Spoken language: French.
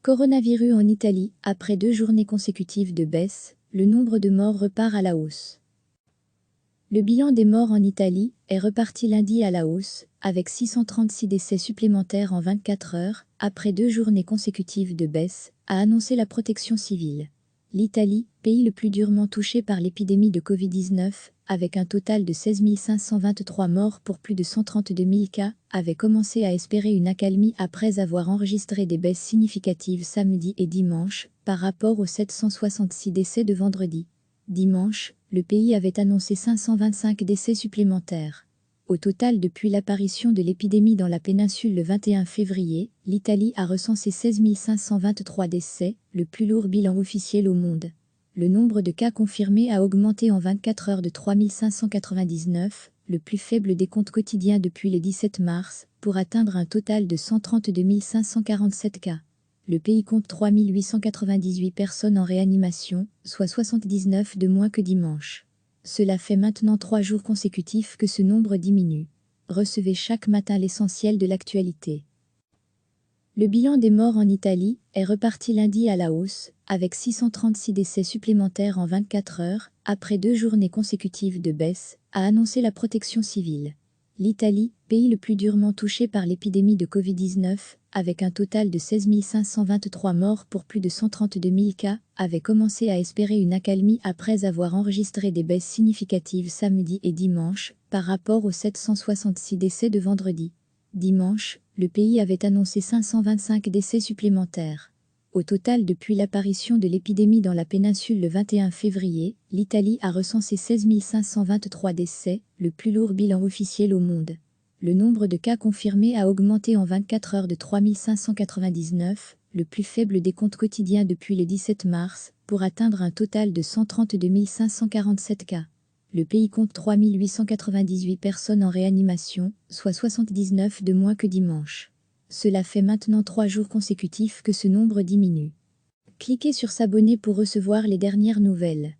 Coronavirus en Italie, après 2 journées consécutives de baisse, le nombre de morts repart à la hausse. Le bilan des morts en Italie est reparti lundi à la hausse, avec 636 décès supplémentaires en 24 heures, après 2 journées consécutives de baisse, a annoncé la protection civile. L'Italie, pays le plus durement touché par l'épidémie de Covid-19, avec un total de 16 523 morts pour plus de 132 000 cas, avait commencé à espérer une accalmie après avoir enregistré des baisses significatives samedi et dimanche, par rapport aux 766 décès de vendredi. Dimanche, le pays avait annoncé 525 décès supplémentaires. Au total, depuis l'apparition de l'épidémie dans la péninsule le 21 février, l'Italie a recensé 16 523 décès, le plus lourd bilan officiel au monde. Le nombre de cas confirmés a augmenté en 24 heures de 3 599, le plus faible décompte quotidien depuis le 17 mars, pour atteindre un total de 132 547 cas. Le pays compte 3 898 personnes en réanimation, soit 79 de moins que dimanche. Cela fait maintenant 3 jours consécutifs que ce nombre diminue. Recevez chaque matin l'essentiel de l'actualité. Le bilan des morts en Italie est reparti lundi à la hausse, avec 636 décès supplémentaires en 24 heures, après 2 journées consécutives de baisse, a annoncé la protection civile. L'Italie, pays le plus durement touché par l'épidémie de Covid-19, avec un total de 16 523 morts pour plus de 132 000 cas, avait commencé à espérer une accalmie après avoir enregistré des baisses significatives samedi et dimanche, par rapport aux 766 décès de vendredi. Dimanche, le pays avait annoncé 525 décès supplémentaires. Au total, depuis l'apparition de l'épidémie dans la péninsule le 21 février, l'Italie a recensé 16 523 décès, le plus lourd bilan officiel au monde. Le nombre de cas confirmés a augmenté en 24 heures de 3 599, le plus faible décompte quotidien depuis le 17 mars, pour atteindre un total de 132 547 cas. Le pays compte 3 898 personnes en réanimation, soit 79 de moins que dimanche. Cela fait maintenant 3 jours consécutifs que ce nombre diminue. Cliquez sur s'abonner pour recevoir les dernières nouvelles.